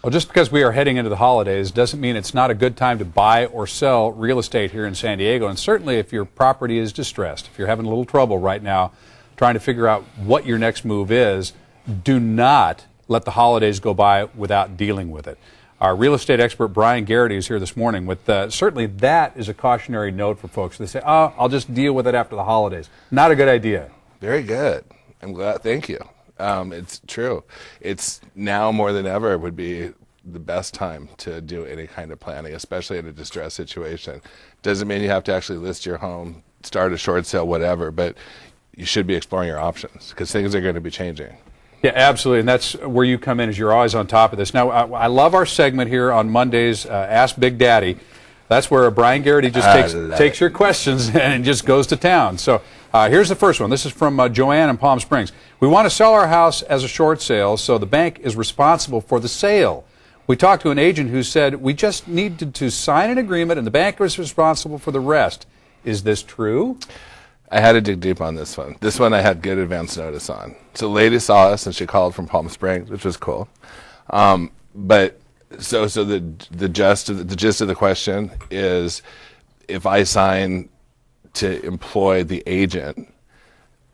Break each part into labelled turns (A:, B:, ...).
A: Well, just because we are heading into the holidays doesn't mean it's not a good time to buy or sell real estate here in San Diego. And certainly if your property is distressed, if you're having a little trouble right now trying to figure out what your next move is, do not let the holidays go by without dealing with it. Our real estate expert, Bryan Garrity, is here this morning with certainly that is a cautionary note for folks. They say, oh, I'll just deal with it after the holidays. Not a good idea.
B: Very good. I'm glad. Thank you. It's true. It's now more than ever would be the best time to do any kind of planning, especially in a distressed situation. Doesn't mean you have to actually list your home, start a short sale, whatever, but you should be exploring your options because things are going to be changing.
A: Yeah, absolutely, and that's where you come in, is you're always on top of this. Now, I love our segment here on Mondays, Ask Big Daddy. That's where Bryan Garrity just takes your questions and just goes to town. So here's the first one. This is from Joanne in Palm Springs. We want to sell our house as a short sale, so the bank is responsible for the sale. We talked to an agent who said we just needed to sign an agreement and the bank was responsible for the rest. Is this true?
B: I had to dig deep on this one. This one I had good advance notice on. So the lady saw us and she called from Palm Springs, which was cool. But so the gist of the question is, if I sign to employ the agent,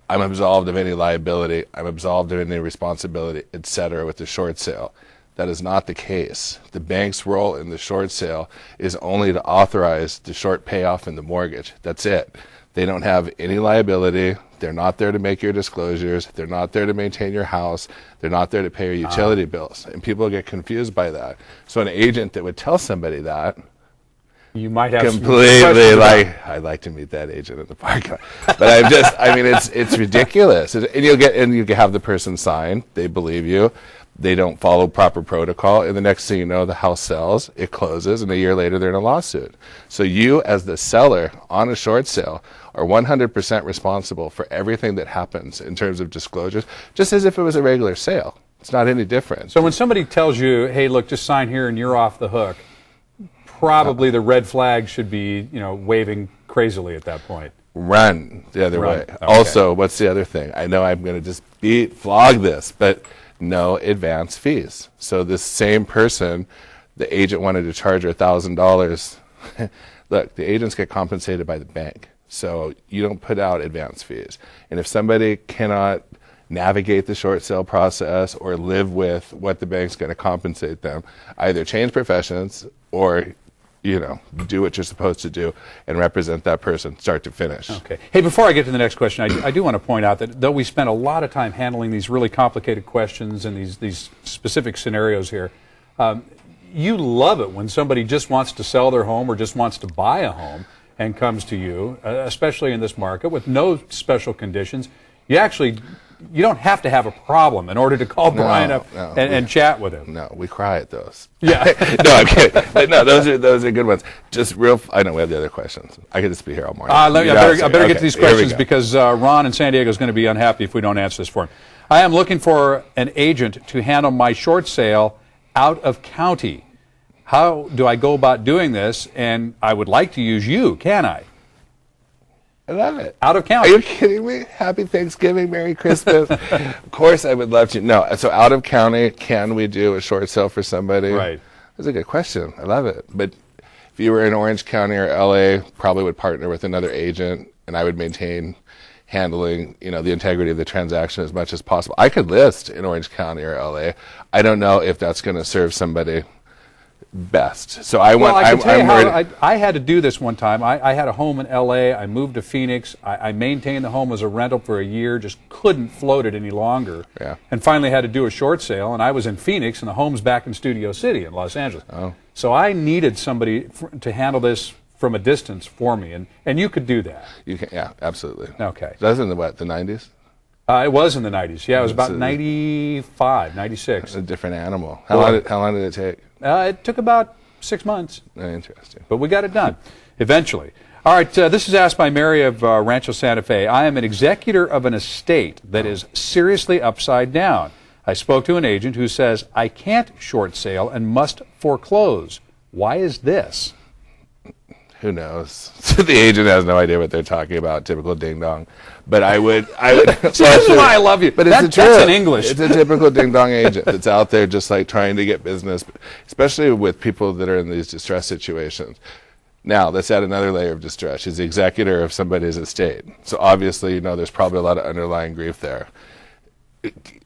B: I'm absolved of any liability, I'm absolved of any responsibility, etc. with the short sale. That is not the case. The bank's role in the short sale is only to authorize the short payoff in the mortgage. That's it. They don't have any liability. They're not there to make your disclosures. They're not there to maintain your house. They're not there to pay your utility bills. And people get confused by that. So an agent that would tell somebody that,
A: you might have
B: completely like, I'd like to meet that agent in the parking lot. But I mean, it's ridiculous. And you have the person sign. They believe you. They don't follow proper protocol, and the next thing you know, the house sells, it closes, and a year later they're in a lawsuit. So you, as the seller on a short sale, are 100% responsible for everything that happens in terms of disclosures, just as if it was a regular sale. It's not any different.
A: So when somebody tells you, hey, look, just sign here and you're off the hook, probably the red flag should be, waving crazily at that point.
B: Run the other way.
A: Okay.
B: Also, what's the other thing? I know I'm going to just flog this, but no advance fees. So this same person, the agent wanted to charge her $1,000. Look, the agents get compensated by the bank. So you don't put out advance fees. And if somebody cannot navigate the short sale process or live with what the bank's going to compensate them, either change professions or do what you're supposed to do and represent that person start to finish.
A: Okay. Hey, before I get to the next question, I do want to point out that though we spent a lot of time handling these really complicated questions and these specific scenarios here, you love it when somebody just wants to sell their home or just wants to buy a home and comes to you, especially in this market, with no special conditions. You don't have to have a problem in order to call Bryan up and chat with him.
B: No, we cry at those.
A: Yeah.
B: No, I'm kidding. But no, those are good ones. Just I know we have the other questions. I could just be here all morning.
A: I better get to these questions because Ron in San Diego is going to be unhappy if we don't answer this for him. I am looking for an agent to handle my short sale out of county. How do I go about doing this? And I would like to use you, can I?
B: I love it.
A: Out of county.
B: Are you kidding me? Happy Thanksgiving, Merry Christmas. Of course I would love to. No, so out of county, can we do a short sale for somebody?
A: Right.
B: That's a good question. I love it. But if you were in Orange County or LA, probably would partner with another agent, and I would maintain handling, the integrity of the transaction as much as possible. I could list in Orange County or LA. I don't know if that's going to serve somebody best. So I
A: had to do this one time. I had a home in LA. I moved to Phoenix. I maintained the home as a rental for a year, just couldn't float it any longer.
B: Yeah.
A: And finally had to do a short sale, and I was in Phoenix and the home's back in Studio City in Los Angeles.
B: Oh.
A: So I needed somebody to handle this from a distance for me, and you could do that.
B: You can, yeah, absolutely.
A: Okay.
B: That was in the 90s?
A: It was in the 90s. Yeah, it was about 95, 96.
B: It's a different animal. How long did it take?
A: It took about 6 months.
B: Interesting.
A: But we got it done eventually. All right, this is asked by Mary of Rancho Santa Fe. I am an executor of an estate that is seriously upside down. I spoke to an agent who says I can't short sale and must foreclose. Why is this?
B: who knows? The agent has no idea what they're talking about. Typical ding dong. But I would. See,
A: this is why I love you.
B: But
A: that's in English.
B: It's a typical ding dong agent that's out there just like trying to get business, especially with people that are in these distress situations. Now, let's add another layer of distress. She's the executor of somebody's estate. So obviously, there's probably a lot of underlying grief there.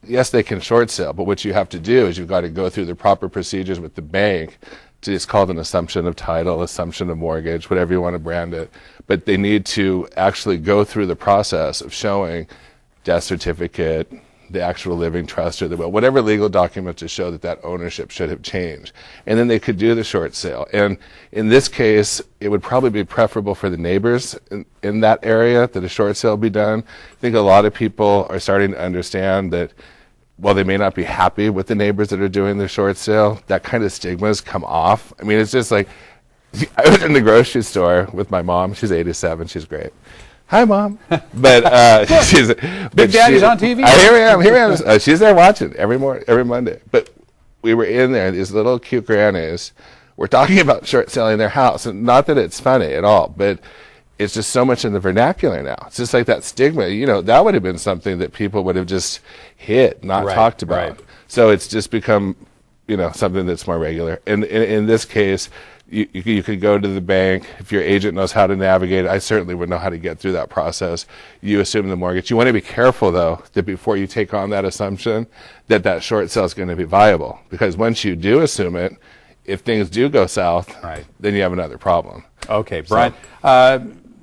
B: Yes, they can short sale, but what you have to do is you've got to go through the proper procedures with the bank. It's called an assumption of title, assumption of mortgage, whatever you want to brand it. But they need to actually go through the process of showing death certificate, the actual living trust, or the will, whatever legal document to show that that ownership should have changed. And then they could do the short sale. And in this case, it would probably be preferable for the neighbors in that area that a short sale be done. I think a lot of people are starting to understand that while they may not be happy with the neighbors that are doing the short sale, that kind of stigma has come off. I mean, it's just like, I was in the grocery store with my mom. She's 87. She's great. Hi, Mom. But she's
A: Big Daddy's on TV.
B: Here I am. She's there watching every Monday. But we were in there. These little cute grannies were talking about short selling their house, and not that it's funny at all, but it's just so much in the vernacular now. It's just like that stigma. That would have been something that people would have just hit, not talked about.
A: Right.
B: So it's just become, something that's more regular. And in this case, you could go to the bank. If your agent knows how to navigate it, I certainly would know how to get through that process. You assume the mortgage. You want to be careful, though, that before you take on that assumption, that short sale is going to be viable. Because once you do assume it, if things do go south, then you have another problem.
A: Okay, Bryan.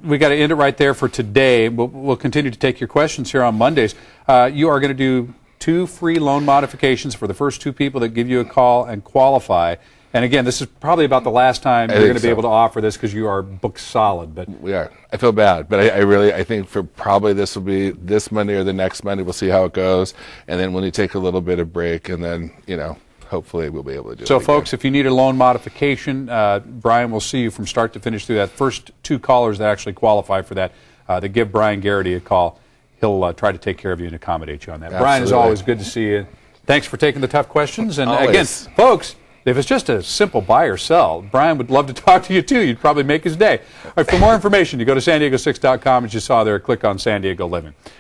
A: We got to end it right there for today. We'll continue to take your questions here on Mondays. You are going to do 2 free loan modifications for the first 2 people that give you a call and qualify. And again, this is probably about the last time you're going to be able to offer this because you are booked solid. But
B: we are. I feel bad, but I think for probably this will be this Monday or the next Monday. We'll see how it goes, and then we'll take a little bit of break, and then hopefully we'll be able to do it.
A: So, folks, if you need a loan modification, Bryan will see you from start to finish through that. First 2 callers that actually qualify for that, that give Bryan Garrity a call. He'll try to take care of you and accommodate you on that.
B: Absolutely.
A: Bryan, as always, good to see you. Thanks for taking the tough questions. And
B: always.
A: Again, folks, if it's just a simple buy or sell, Bryan would love to talk to you, too. You'd probably make his day. All right, for more information, you go to san diego6.com. As you saw there, click on San Diego Living.